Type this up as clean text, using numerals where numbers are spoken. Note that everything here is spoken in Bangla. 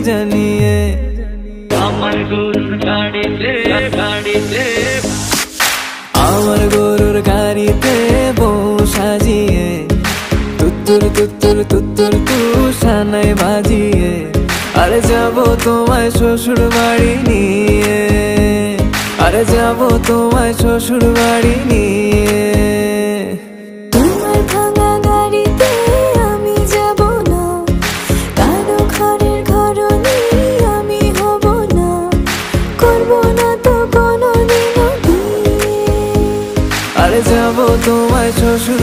জানিয়ে আমার গরুর গাড়িতে আমার গরুর গাড়িতে বউ সাজিয়ে তুত্তুর তুত্তুর তুত্তুর তুষানায় বাজিয়ে আরে যাবো তোমায় শ্বশুর বাড়ি নিয়ে আরে যাবো তোমায় শ্বশুর বাড়ি নিয়ে তোমার ভাঙা গাড়িতে আমি যাব না কারো ঘরের ঘরনি আমি হব না করব না তো কোনোদিনও বিয়ে আরে যাবো তোমায় শ্বশুর